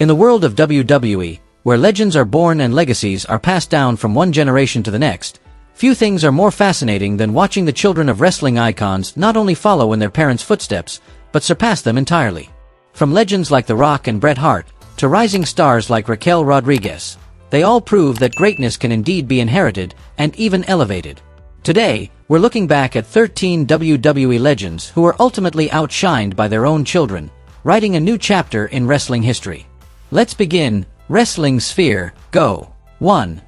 In the world of WWE, where legends are born and legacies are passed down from one generation to the next, few things are more fascinating than watching the children of wrestling icons not only follow in their parents' footsteps, but surpass them entirely. From legends like The Rock and Bret Hart, to rising stars like Raquel Rodriguez, they all prove that greatness can indeed be inherited and even elevated. Today, we're looking back at 13 WWE legends who were ultimately outshined by their own children, writing a new chapter in wrestling history. Let's begin. Wrestling Sphere, go! 1.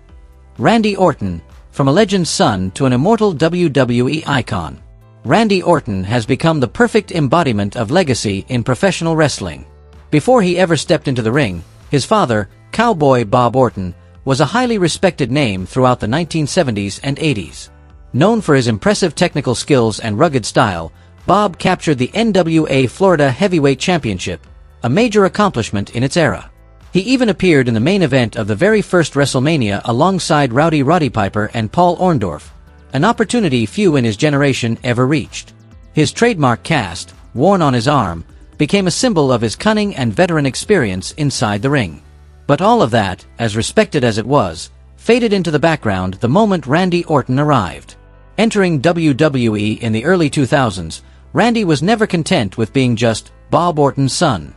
Randy Orton. From a legend's son to an immortal WWE icon, Randy Orton has become the perfect embodiment of legacy in professional wrestling. Before he ever stepped into the ring, his father, Cowboy Bob Orton, was a highly respected name throughout the 1970s and 80s. Known for his impressive technical skills and rugged style, Bob captured the NWA Florida Heavyweight Championship, a major accomplishment in its era. He even appeared in the main event of the very first WrestleMania alongside Rowdy Roddy Piper and Paul Orndorff, an opportunity few in his generation ever reached. His trademark cast, worn on his arm, became a symbol of his cunning and veteran experience inside the ring. But all of that, as respected as it was, faded into the background the moment Randy Orton arrived. Entering WWE in the early 2000s, Randy was never content with being just Bob Orton's son.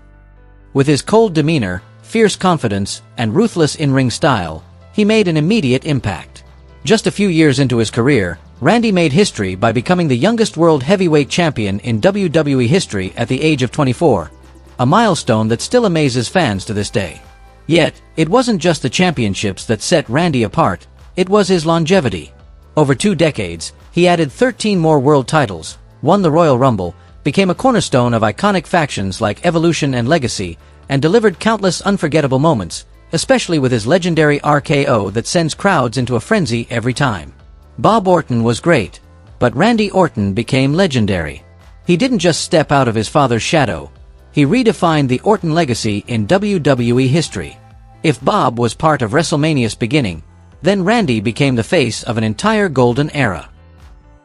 With his cold demeanor, fierce confidence, and ruthless in-ring style, he made an immediate impact. Just a few years into his career, Randy made history by becoming the youngest world heavyweight champion in WWE history at the age of 24, a milestone that still amazes fans to this day. Yet, it wasn't just the championships that set Randy apart, it was his longevity. Over 2 decades, he added 13 more world titles, won the Royal Rumble, became a cornerstone of iconic factions like Evolution and Legacy, and delivered countless unforgettable moments, especially with his legendary RKO that sends crowds into a frenzy every time. Bob Orton was great, but Randy Orton became legendary. He didn't just step out of his father's shadow, he redefined the Orton legacy in WWE history. If Bob was part of WrestleMania's beginning, then Randy became the face of an entire golden era.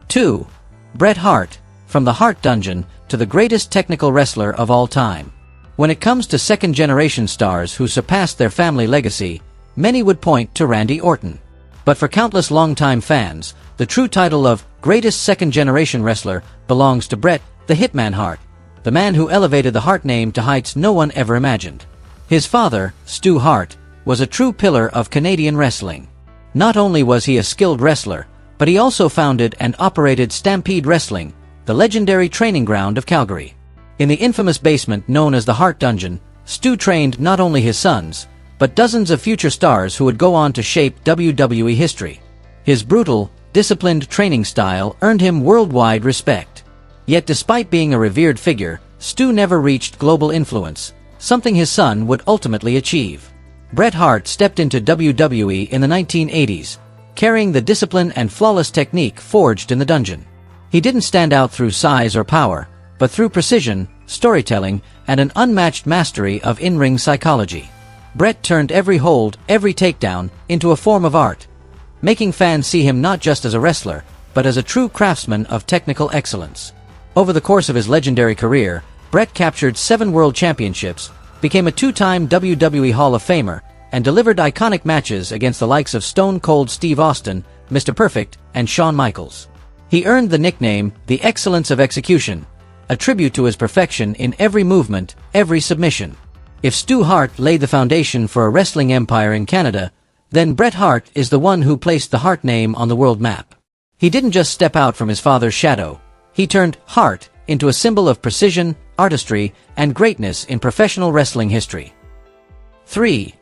2. Bret Hart. From the Hart Dungeon to the greatest technical wrestler of all time. When it comes to second-generation stars who surpassed their family legacy, many would point to Randy Orton. But for countless longtime fans, the true title of greatest second-generation wrestler belongs to Bret the Hitman Hart, the man who elevated the Hart name to heights no one ever imagined. His father, Stu Hart, was a true pillar of Canadian wrestling. Not only was he a skilled wrestler, but he also founded and operated Stampede Wrestling, the legendary training ground of Calgary. In the infamous basement known as the Hart Dungeon, Stu trained not only his sons, but dozens of future stars who would go on to shape WWE history. His brutal, disciplined training style earned him worldwide respect. Yet despite being a revered figure, Stu never reached global influence, something his son would ultimately achieve. Bret Hart stepped into WWE in the 1980s, carrying the discipline and flawless technique forged in the dungeon. He didn't stand out through size or power, but through precision, storytelling, and an unmatched mastery of in-ring psychology. Bret turned every hold, every takedown, into a form of art, making fans see him not just as a wrestler, but as a true craftsman of technical excellence. Over the course of his legendary career, Bret captured 7 world championships, became a 2-time WWE Hall of Famer, and delivered iconic matches against the likes of Stone Cold Steve Austin, Mr. Perfect, and Shawn Michaels. He earned the nickname, the Excellence of Execution, a tribute to his perfection in every movement, every submission. If Stu Hart laid the foundation for a wrestling empire in Canada, then Bret Hart is the one who placed the Hart name on the world map. He didn't just step out from his father's shadow, he turned Hart into a symbol of precision, artistry, and greatness in professional wrestling history. 3.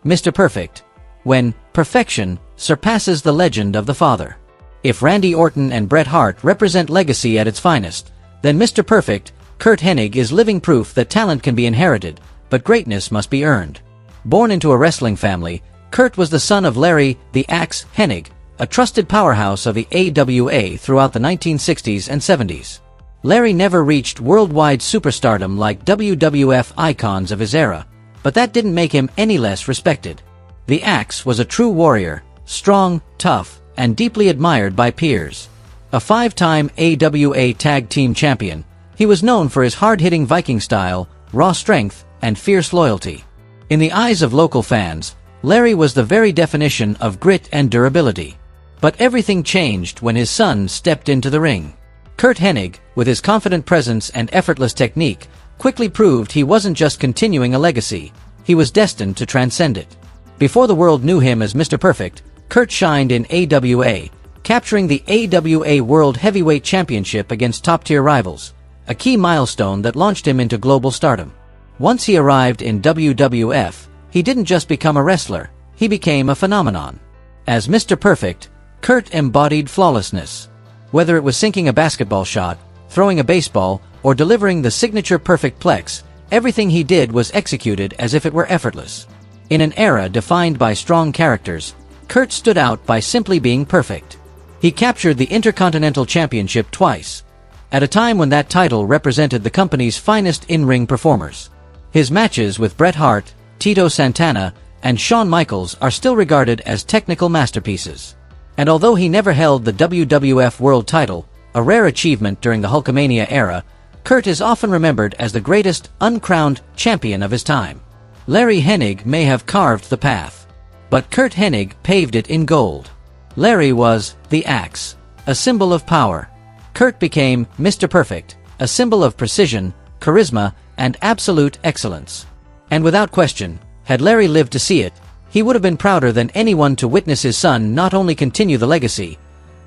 Mr. Perfect. When perfection surpasses the legend of the father. If Randy Orton and Bret Hart represent legacy at its finest, then Mr. Perfect, Curt Hennig, is living proof that talent can be inherited, but greatness must be earned. Born into a wrestling family, Curt was the son of Larry the Axe Hennig, a trusted powerhouse of the AWA throughout the 1960s and 70s. Larry never reached worldwide superstardom like WWF icons of his era, but that didn't make him any less respected. The Axe was a true warrior, strong, tough, and deeply admired by peers. A 5-time AWA Tag Team Champion, he was known for his hard-hitting Viking style, raw strength, and fierce loyalty. In the eyes of local fans, Larry was the very definition of grit and durability. But everything changed when his son stepped into the ring. Curt Hennig, with his confident presence and effortless technique, quickly proved he wasn't just continuing a legacy, he was destined to transcend it. Before the world knew him as Mr. Perfect, Curt shined in AWA, capturing the AWA World Heavyweight Championship against top-tier rivals, a key milestone that launched him into global stardom. Once he arrived in WWF, he didn't just become a wrestler, he became a phenomenon. As Mr. Perfect, Curt embodied flawlessness. Whether it was sinking a basketball shot, throwing a baseball, or delivering the signature perfect plex, everything he did was executed as if it were effortless. In an era defined by strong characters, Curt stood out by simply being perfect. He captured the Intercontinental Championship twice, at a time when that title represented the company's finest in-ring performers. His matches with Bret Hart, Tito Santana, and Shawn Michaels are still regarded as technical masterpieces. And although he never held the WWF World title, a rare achievement during the Hulkamania era, Curt is often remembered as the greatest uncrowned champion of his time. Larry Hennig may have carved the path, but Curt Hennig paved it in gold. Larry was the Axe, a symbol of power. Curt became Mr. Perfect, a symbol of precision, charisma, and absolute excellence. And without question, had Larry lived to see it, he would have been prouder than anyone to witness his son not only continue the legacy,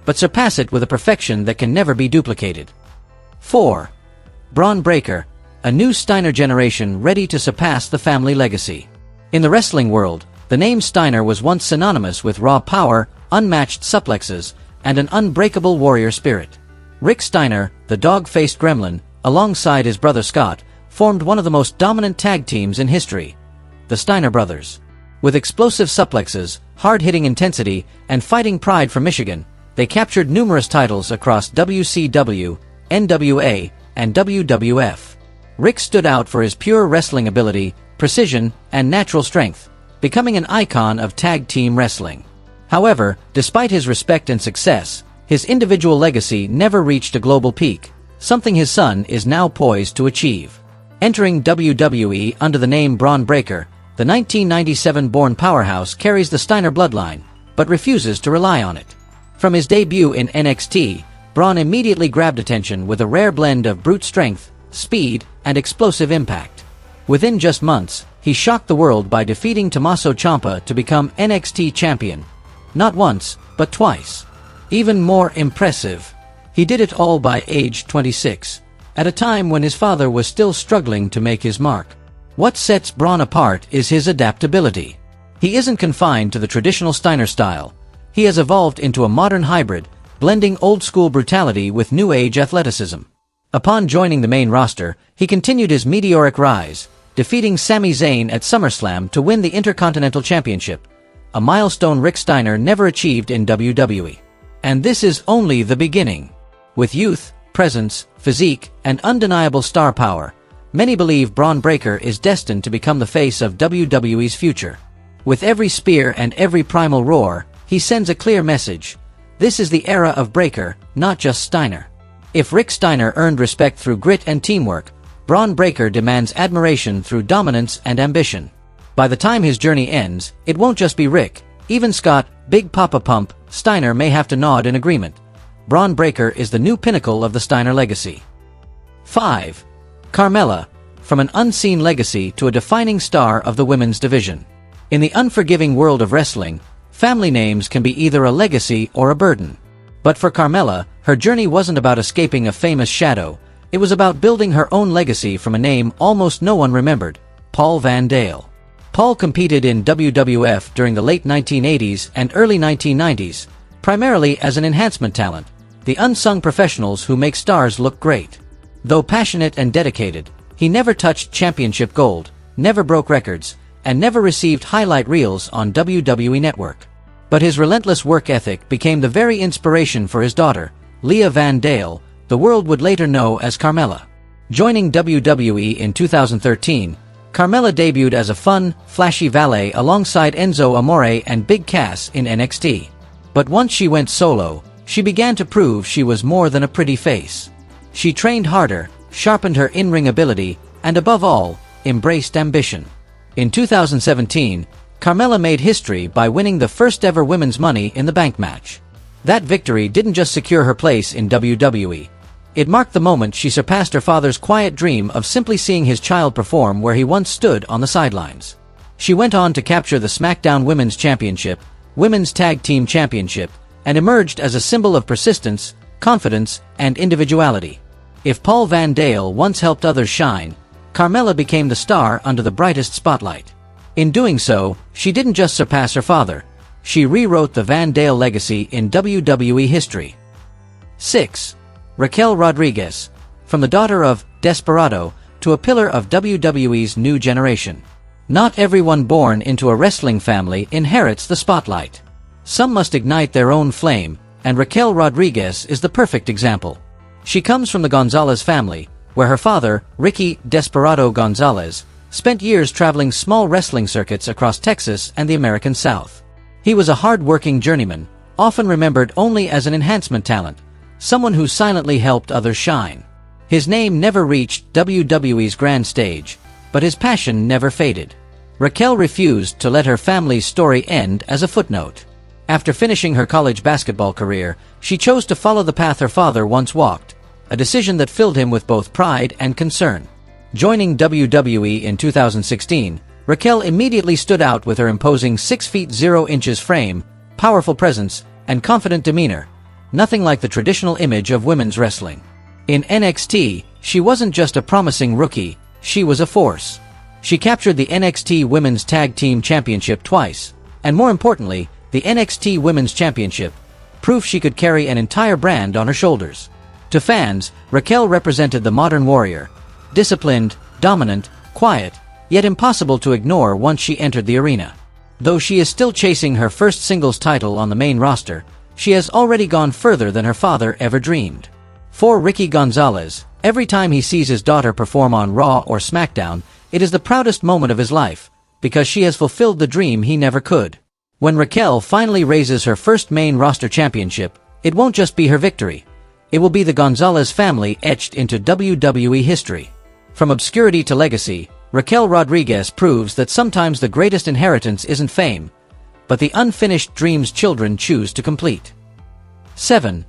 but surpass it with a perfection that can never be duplicated. 4. Bron Breaker, a new Steiner generation ready to surpass the family legacy. In the wrestling world, the name Steiner was once synonymous with raw power, unmatched suplexes, and an unbreakable warrior spirit. Rick Steiner, the dog-faced gremlin, alongside his brother Scott, formed one of the most dominant tag teams in history, the Steiner Brothers. With explosive suplexes, hard-hitting intensity, and fighting pride from Michigan, they captured numerous titles across WCW, NWA, and WWF. Rick stood out for his pure wrestling ability, precision, and natural strength, becoming an icon of tag team wrestling. However, despite his respect and success, his individual legacy never reached a global peak, something his son is now poised to achieve. Entering WWE under the name Bron Breaker, the 1997-born powerhouse carries the Steiner bloodline, but refuses to rely on it. From his debut in NXT, Bron immediately grabbed attention with a rare blend of brute strength, speed, and explosive impact. Within just months, he shocked the world by defeating Tommaso Ciampa to become NXT champion. Not once, but twice. Even more impressive, he did it all by age 26, at a time when his father was still struggling to make his mark. What sets Bron apart is his adaptability. He isn't confined to the traditional Steiner style. He has evolved into a modern hybrid, blending old-school brutality with new-age athleticism. Upon joining the main roster, he continued his meteoric rise, defeating Sami Zayn at SummerSlam to win the Intercontinental Championship, a milestone Rick Steiner never achieved in WWE. And this is only the beginning. With youth, presence, physique, and undeniable star power, many believe Bron Breaker is destined to become the face of WWE's future. With every spear and every primal roar, he sends a clear message. This is the era of Breaker, not just Steiner. If Rick Steiner earned respect through grit and teamwork, Bron Breaker demands admiration through dominance and ambition. By the time his journey ends, it won't just be Rick. Even Scott, Big Papa Pump, Steiner may have to nod in agreement. Bron Breaker is the new pinnacle of the Steiner legacy. 5. Carmella, from an unseen legacy to a defining star of the women's division. In the unforgiving world of wrestling, family names can be either a legacy or a burden. But for Carmella, her journey wasn't about escaping a famous shadow, it was about building her own legacy from a name almost no one remembered, Paul Van Dale. Paul competed in WWF during the late 1980s and early 1990s, primarily as an enhancement talent, the unsung professionals who make stars look great. Though passionate and dedicated, he never touched championship gold, never broke records, and never received highlight reels on WWE Network. But his relentless work ethic became the very inspiration for his daughter, Leah Van Dale, the world would later know as Carmella. Joining WWE in 2013, Carmella debuted as a fun, flashy valet alongside Enzo Amore and Big Cass in NXT. But once she went solo, she began to prove she was more than a pretty face. She trained harder, sharpened her in-ring ability, and above all, embraced ambition. In 2017, Carmella made history by winning the first-ever Women's Money in the Bank match. That victory didn't just secure her place in WWE. It marked the moment she surpassed her father's quiet dream of simply seeing his child perform where he once stood on the sidelines. She went on to capture the SmackDown Women's Championship, Women's Tag Team Championship, and emerged as a symbol of persistence, confidence, and individuality. If Paul Van Dale once helped others shine, Carmella became the star under the brightest spotlight. In doing so, she didn't just surpass her father, she rewrote the Van Dale legacy in WWE history. 6. Raquel Rodriguez. From the daughter of Desperado to a pillar of WWE's new generation. Not everyone born into a wrestling family inherits the spotlight. Some must ignite their own flame, and Raquel Rodriguez is the perfect example. She comes from the Gonzalez family, where her father, Ricky Desperado Gonzalez, spent years traveling small wrestling circuits across Texas and the American South. He was a hard-working journeyman, often remembered only as an enhancement talent, someone who silently helped others shine. His name never reached WWE's grand stage, but his passion never faded. Raquel refused to let her family's story end as a footnote. After finishing her college basketball career, she chose to follow the path her father once walked, a decision that filled him with both pride and concern. Joining WWE in 2016, Raquel immediately stood out with her imposing 6 feet 0 inches frame, powerful presence, and confident demeanor, nothing like the traditional image of women's wrestling. In NXT, she wasn't just a promising rookie, she was a force. She captured the NXT Women's Tag Team Championship twice, and more importantly, the NXT Women's Championship, proof she could carry an entire brand on her shoulders. To fans, Raquel represented the modern warrior, disciplined, dominant, quiet, yet impossible to ignore once she entered the arena. Though she is still chasing her first singles title on the main roster, she has already gone further than her father ever dreamed. For Ricky Gonzalez, every time he sees his daughter perform on Raw or SmackDown, it is the proudest moment of his life, because she has fulfilled the dream he never could. When Raquel finally raises her first main roster championship, it won't just be her victory. It will be the Gonzalez family etched into WWE history. From obscurity to legacy, Raquel Rodriguez proves that sometimes the greatest inheritance isn't fame, but the unfinished dreams children choose to complete. 7.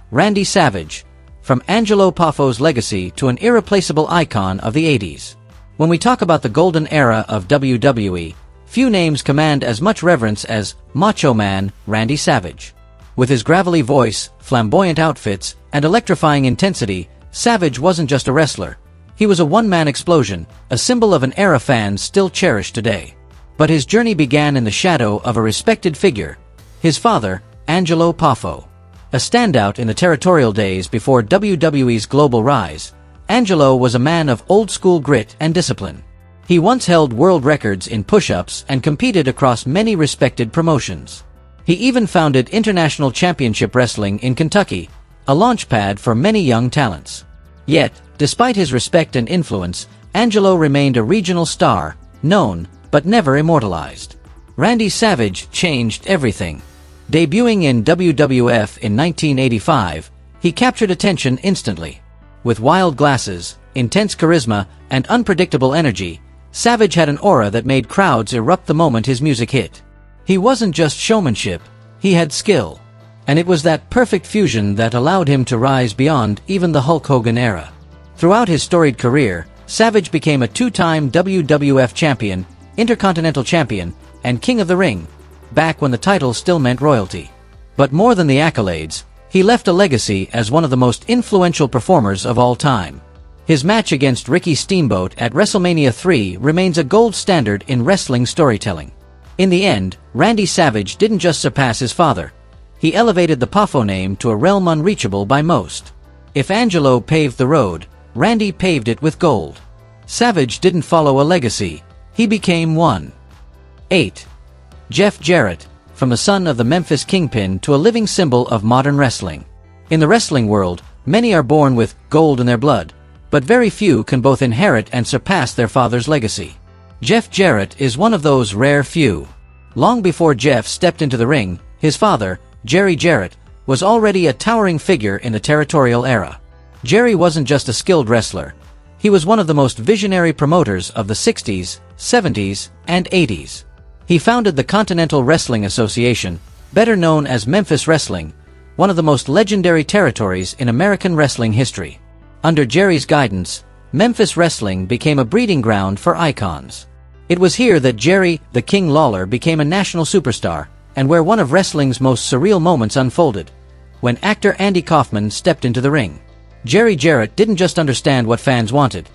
Randy Savage. From Angelo Poffo's legacy to an irreplaceable icon of the 80s. When we talk about the golden era of WWE, few names command as much reverence as Macho Man Randy Savage. With his gravelly voice, flamboyant outfits, and electrifying intensity, Savage wasn't just a wrestler. He was a one-man explosion, a symbol of an era fans still cherish today. But his journey began in the shadow of a respected figure, his father, Angelo Poffo. A standout in the territorial days before WWE's global rise, Angelo was a man of old-school grit and discipline. He once held world records in push-ups and competed across many respected promotions. He even founded International Championship Wrestling in Kentucky, a launchpad for many young talents. Yet, despite his respect and influence, Angelo remained a regional star, known, but never immortalized. Randy Savage changed everything. Debuting in WWF in 1985, he captured attention instantly. With wild glasses, intense charisma, and unpredictable energy, Savage had an aura that made crowds erupt the moment his music hit. He wasn't just showmanship, he had skill. And it was that perfect fusion that allowed him to rise beyond even the Hulk Hogan era. Throughout his storied career, Savage became a 2-time WWF champion, Intercontinental Champion, and King of the Ring, back when the title still meant royalty. But more than the accolades, he left a legacy as one of the most influential performers of all time. His match against Ricky Steamboat at WrestleMania 3 remains a gold standard in wrestling storytelling. In the end, Randy Savage didn't just surpass his father. He elevated the Poffo name to a realm unreachable by most. If Angelo paved the road, Randy paved it with gold. Savage didn't follow a legacy, he became one. 8. Jeff Jarrett. From the son of the Memphis Kingpin to a living symbol of modern wrestling. In the wrestling world, many are born with gold in their blood, but very few can both inherit and surpass their father's legacy. Jeff Jarrett is one of those rare few. Long before Jeff stepped into the ring, his father, Jerry Jarrett, was already a towering figure in the territorial era. Jerry wasn't just a skilled wrestler. He was one of the most visionary promoters of the 60s, 70s, and 80s. He founded the Continental Wrestling Association, better known as Memphis Wrestling, one of the most legendary territories in American wrestling history. Under Jerry's guidance, Memphis Wrestling became a breeding ground for icons. It was here that Jerry, the King Lawler, became a national superstar, and where one of wrestling's most surreal moments unfolded, when actor Andy Kaufman stepped into the ring. Jerry Jarrett didn't just understand what fans wanted.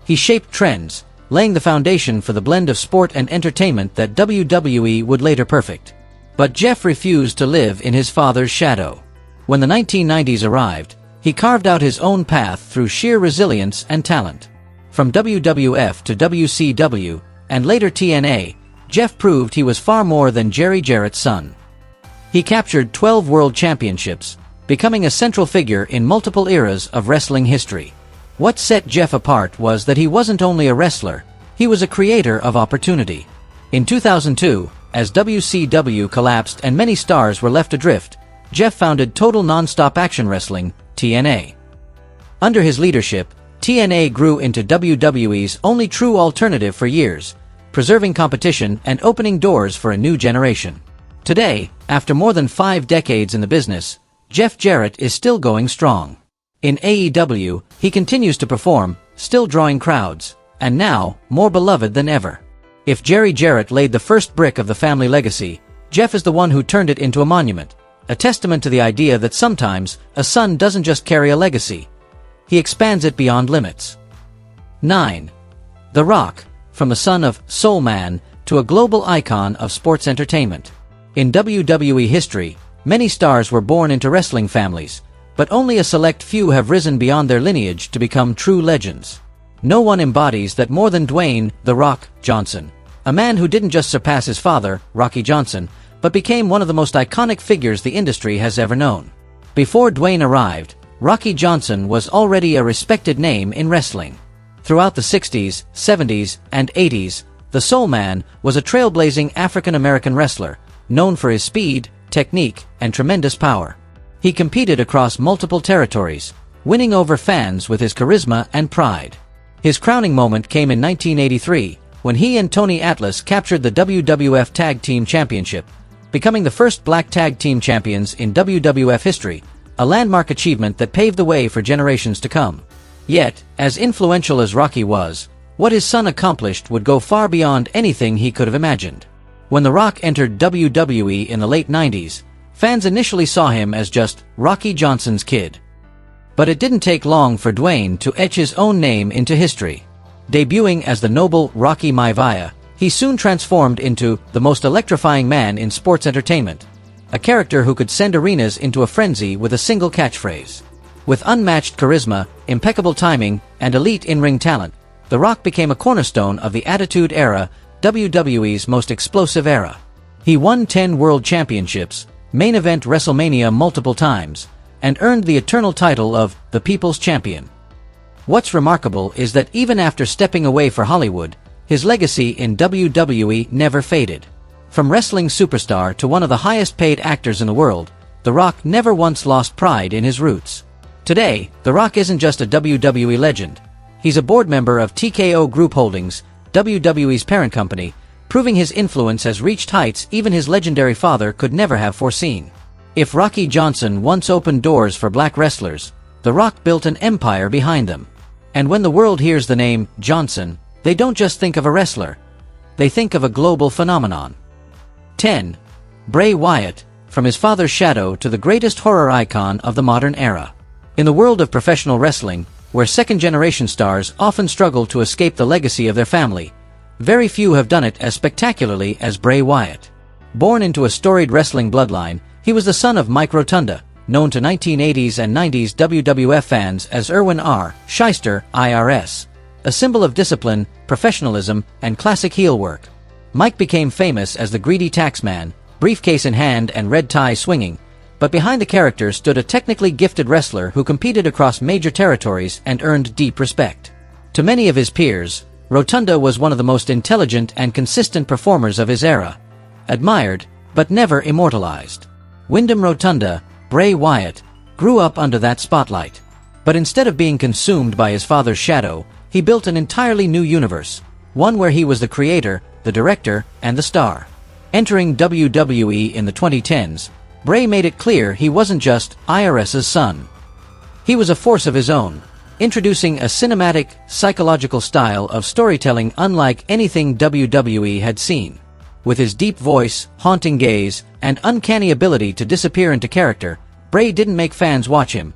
He shaped trends, laying the foundation for the blend of sport and entertainment that WWE would later perfect. But Jeff refused to live in his father's shadow. When the 1990s arrived, he carved out his own path through sheer resilience and talent. From WWF to WCW, and later TNA, Jeff proved he was far more than Jerry Jarrett's son. He captured 12 world championships, becoming a central figure in multiple eras of wrestling history. What set Jeff apart was that he wasn't only a wrestler, he was a creator of opportunity. In 2002, as WCW collapsed and many stars were left adrift, Jeff founded Total Nonstop Action Wrestling, TNA. Under his leadership, TNA grew into WWE's only true alternative for years, preserving competition and opening doors for a new generation. Today, after more than 5 decades in the business, Jeff Jarrett is still going strong. In AEW, he continues to perform, still drawing crowds, and now, more beloved than ever. If Jerry Jarrett laid the first brick of the family legacy, Jeff is the one who turned it into a monument, a testament to the idea that sometimes, a son doesn't just carry a legacy. He expands it beyond limits. 9. The Rock, from the son of Soul Man to a global icon of sports entertainment. In WWE history, many stars were born into wrestling families, but only a select few have risen beyond their lineage to become true legends. No one embodies that more than Dwayne "The Rock" Johnson, a man who didn't just surpass his father, Rocky Johnson, but became one of the most iconic figures the industry has ever known. Before Dwayne arrived, Rocky Johnson was already a respected name in wrestling. Throughout the 60s, 70s, and 80s, the Soul Man was a trailblazing African-American wrestler, known for his speed, technique, and tremendous power. He competed across multiple territories, winning over fans with his charisma and pride. His crowning moment came in 1983, when he and Tony Atlas captured the WWF Tag Team Championship, becoming the first black tag team champions in WWF history, a landmark achievement that paved the way for generations to come. Yet, as influential as Rocky was, what his son accomplished would go far beyond anything he could have imagined. When The Rock entered WWE in the late 90s, fans initially saw him as just Rocky Johnson's kid. But it didn't take long for Dwayne to etch his own name into history. Debuting as the noble Rocky Maivia, he soon transformed into the most electrifying man in sports entertainment, a character who could send arenas into a frenzy with a single catchphrase. With unmatched charisma, impeccable timing, and elite in-ring talent, The Rock became a cornerstone of the Attitude Era, WWE's most explosive era. He won 10 world championships, main event WrestleMania multiple times, and earned the eternal title of the People's Champion. What's remarkable is that even after stepping away for Hollywood, his legacy in WWE never faded. From wrestling superstar to one of the highest-paid actors in the world, The Rock never once lost pride in his roots. Today, The Rock isn't just a WWE legend. He's a board member of TKO Group Holdings, WWE's parent company, proving his influence has reached heights even his legendary father could never have foreseen. If Rocky Johnson once opened doors for black wrestlers, The Rock built an empire behind them. And when the world hears the name Johnson, they don't just think of a wrestler. They think of a global phenomenon. 10. Bray Wyatt, from his father's shadow to the greatest horror icon of the modern era. In the world of professional wrestling, where second-generation stars often struggle to escape the legacy of their family, very few have done it as spectacularly as Bray Wyatt. Born into a storied wrestling bloodline, he was the son of Mike Rotunda, known to 1980s and 90s WWF fans as Irwin R. Shyster, IRS, a symbol of discipline, professionalism, and classic heel work. Mike became famous as the greedy taxman, briefcase in hand and red tie swinging, but behind the character stood a technically gifted wrestler who competed across major territories and earned deep respect. To many of his peers, Rotunda was one of the most intelligent and consistent performers of his era, admired, but never immortalized. Wyndham Rotunda, Bray Wyatt, grew up under that spotlight. But instead of being consumed by his father's shadow, he built an entirely new universe, one where he was the creator, the director, and the star. Entering WWE in the 2010s, Bray made it clear he wasn't just IRS's son. He was a force of his own, introducing a cinematic, psychological style of storytelling unlike anything WWE had seen. With his deep voice, haunting gaze, and uncanny ability to disappear into character, Bray didn't make fans watch him.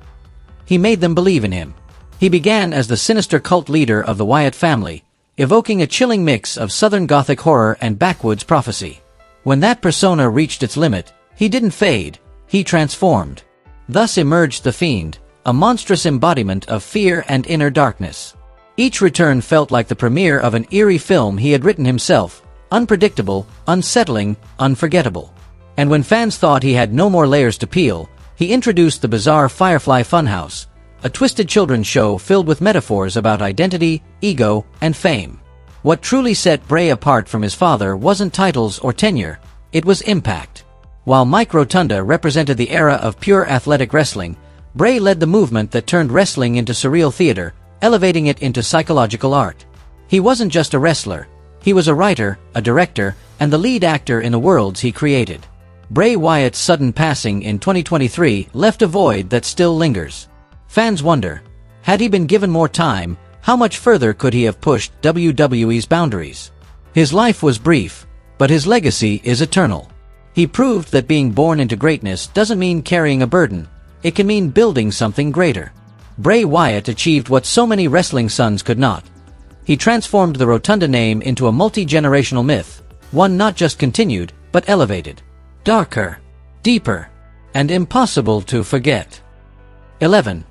He made them believe in him. He began as the sinister cult leader of the Wyatt family, evoking a chilling mix of Southern Gothic horror and backwoods prophecy. When that persona reached its limit, he didn't fade, he transformed. Thus emerged The Fiend, a monstrous embodiment of fear and inner darkness. Each return felt like the premiere of an eerie film he had written himself, unpredictable, unsettling, unforgettable. And when fans thought he had no more layers to peel, he introduced the bizarre Firefly Funhouse, a twisted children's show filled with metaphors about identity, ego, and fame. What truly set Bray apart from his father wasn't titles or tenure, it was impact. While Mike Rotunda represented the era of pure athletic wrestling, Bray led the movement that turned wrestling into surreal theater, elevating it into psychological art. He wasn't just a wrestler, he was a writer, a director, and the lead actor in the worlds he created. Bray Wyatt's sudden passing in 2023 left a void that still lingers. Fans wonder, had he been given more time, how much further could he have pushed WWE's boundaries? His life was brief, but his legacy is eternal. He proved that being born into greatness doesn't mean carrying a burden, it can mean building something greater. Bray Wyatt achieved what so many wrestling sons could not. He transformed the Rotunda name into a multi-generational myth, one not just continued, but elevated. Darker, deeper, and impossible to forget. 11.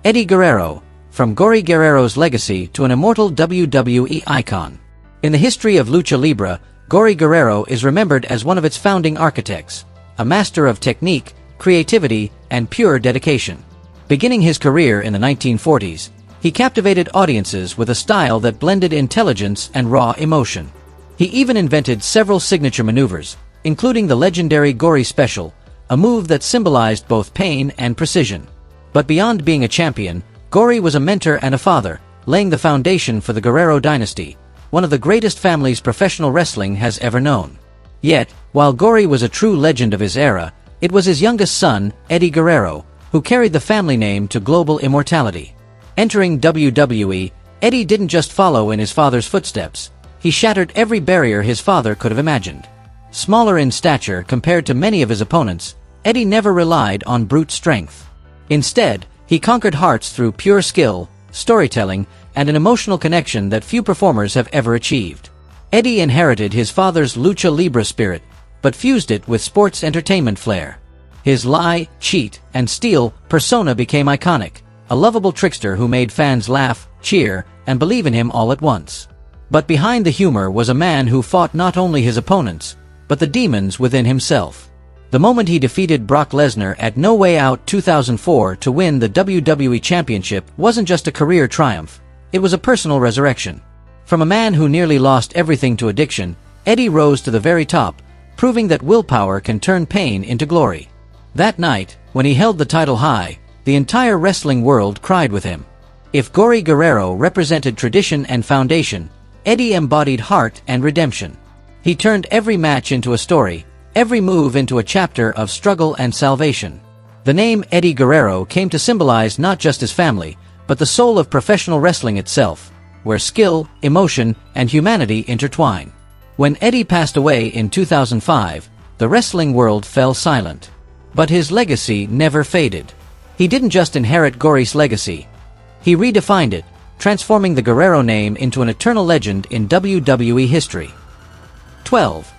Eddie Guerrero, from gory Guerrero's legacy to an immortal WWE icon. In the history of Lucha Libre, Gory Guerrero is remembered as one of its founding architects, a master of technique, creativity, and pure dedication. Beginning his career in the 1940s, he captivated audiences with a style that blended intelligence and raw emotion. He even invented several signature maneuvers, including the legendary Gory Special, a move that symbolized both pain and precision. But beyond being a champion, Gory was a mentor and a father, laying the foundation for the Guerrero dynasty, one of the greatest families professional wrestling has ever known. Yet, while Gory was a true legend of his era, it was his youngest son, Eddie Guerrero, who carried the family name to global immortality. Entering WWE, Eddie didn't just follow in his father's footsteps, he shattered every barrier his father could have imagined. Smaller in stature compared to many of his opponents, Eddie never relied on brute strength. Instead, he conquered hearts through pure skill, storytelling, and an emotional connection that few performers have ever achieved. Eddie inherited his father's Lucha Libre spirit, but fused it with sports entertainment flair. His lie, cheat, and steal persona became iconic, a lovable trickster who made fans laugh, cheer, and believe in him all at once. But behind the humor was a man who fought not only his opponents, but the demons within himself. The moment he defeated Brock Lesnar at No Way Out 2004 to win the WWE Championship wasn't just a career triumph, it was a personal resurrection. From a man who nearly lost everything to addiction, Eddie rose to the very top, proving that willpower can turn pain into glory. That night, when he held the title high, the entire wrestling world cried with him. If Gory Guerrero represented tradition and foundation, Eddie embodied heart and redemption. He turned every match into a story, every move into a chapter of struggle and salvation. The name Eddie Guerrero came to symbolize not just his family, but the soul of professional wrestling itself, where skill, emotion, and humanity intertwine. When Eddie passed away in 2005, the wrestling world fell silent. But his legacy never faded. He didn't just inherit Gory's legacy. He redefined it, transforming the Guerrero name into an eternal legend in WWE history. 12.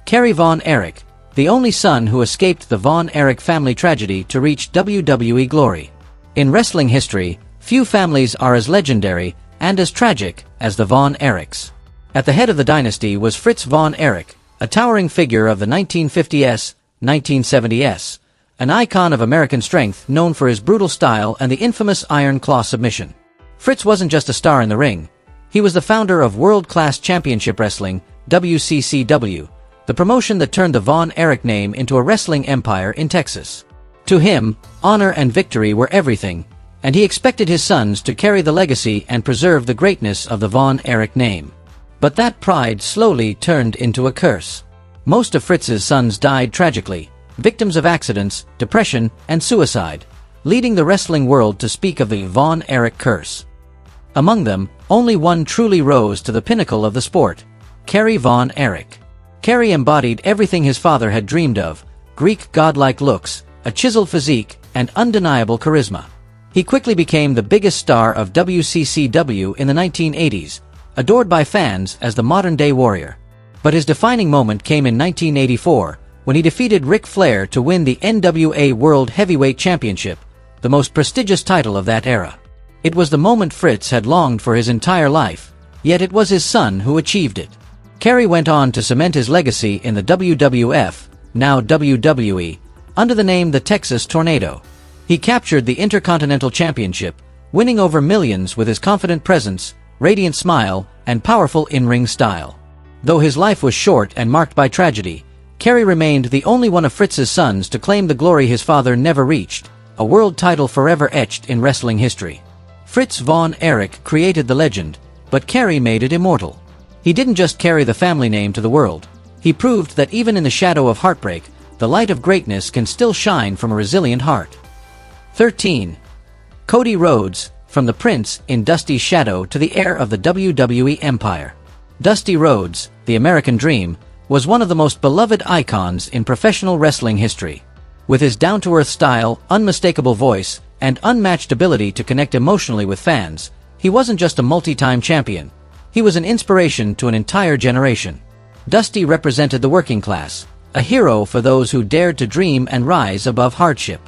Kerry Von Erich, the only son who escaped the Von Erich family tragedy to reach WWE glory. In wrestling history, few families are as legendary and as tragic as the Von Erichs. At the head of the dynasty was Fritz Von Erich, a towering figure of the 1950s, 1970s, an icon of American strength known for his brutal style and the infamous Iron Claw submission. Fritz wasn't just a star in the ring, he was the founder of World Class Championship Wrestling, WCCW, the promotion that turned the Von Erich name into a wrestling empire in Texas. To him, honor and victory were everything, and he expected his sons to carry the legacy and preserve the greatness of the Von Erich name. But that pride slowly turned into a curse. Most of Fritz's sons died tragically, victims of accidents, depression, and suicide, leading the wrestling world to speak of the Von Erich curse. Among them, only one truly rose to the pinnacle of the sport: Kerry Von Erich. Kerry embodied everything his father had dreamed of: Greek godlike looks, a chiseled physique, and undeniable charisma. He quickly became the biggest star of WCCW in the 1980s, adored by fans as the modern-day warrior. But his defining moment came in 1984, when he defeated Ric Flair to win the NWA World Heavyweight Championship, the most prestigious title of that era. It was the moment Fritz had longed for his entire life, yet it was his son who achieved it. Kerry went on to cement his legacy in the WWF, now WWE, under the name the Texas Tornado. He captured the Intercontinental Championship, winning over millions with his confident presence, radiant smile, and powerful in-ring style. Though his life was short and marked by tragedy, Kerry remained the only one of Fritz's sons to claim the glory his father never reached, a world title forever etched in wrestling history. Fritz Von Erich created the legend, but Kerry made it immortal. He didn't just carry the family name to the world. He proved that even in the shadow of heartbreak, the light of greatness can still shine from a resilient heart. 13. Cody Rhodes, from the prince in Dusty's shadow to the heir of the WWE Empire. Dusty Rhodes, the American Dream, was one of the most beloved icons in professional wrestling history. With his down-to-earth style, unmistakable voice, and unmatched ability to connect emotionally with fans, he wasn't just a multi-time champion. He was an inspiration to an entire generation. Dusty represented the working class, a hero for those who dared to dream and rise above hardship.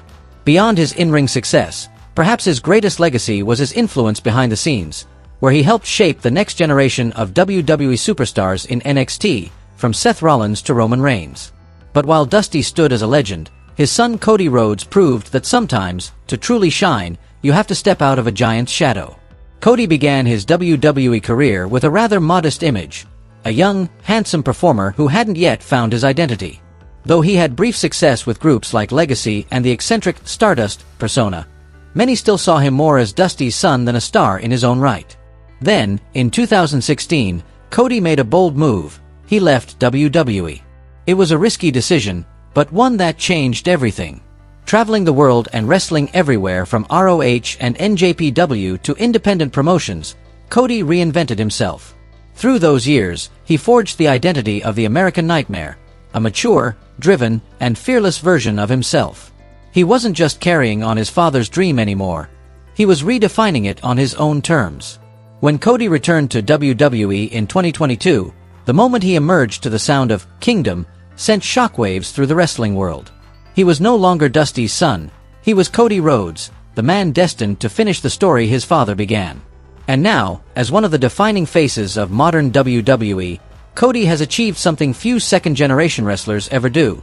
Beyond his in-ring success, perhaps his greatest legacy was his influence behind the scenes, where he helped shape the next generation of WWE superstars in NXT, from Seth Rollins to Roman Reigns. But while Dusty stood as a legend, his son Cody Rhodes proved that sometimes, to truly shine, you have to step out of a giant's shadow. Cody began his WWE career with a rather modest image, a young, handsome performer who hadn't yet found his identity. Though he had brief success with groups like Legacy and the eccentric Stardust persona, many still saw him more as Dusty's son than a star in his own right. Then, in 2016, Cody made a bold move. He left WWE. It was a risky decision, but one that changed everything. Traveling the world and wrestling everywhere from ROH and NJPW to independent promotions, Cody reinvented himself. Through those years, he forged the identity of the American Nightmare, a mature, driven, and fearless version of himself. He wasn't just carrying on his father's dream anymore. He was redefining it on his own terms. When Cody returned to WWE in 2022, the moment he emerged to the sound of Kingdom sent shockwaves through the wrestling world. He was no longer Dusty's son. He was Cody Rhodes, the man destined to finish the story his father began. And now, as one of the defining faces of modern WWE, Cody has achieved something few second-generation wrestlers ever do.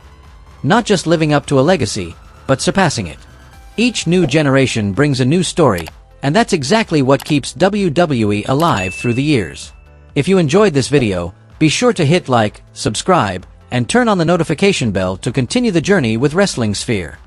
Not just living up to a legacy, but surpassing it. Each new generation brings a new story, and that's exactly what keeps WWE alive through the years. If you enjoyed this video, be sure to hit like, subscribe, and turn on the notification bell to continue the journey with Wrestling Sphere.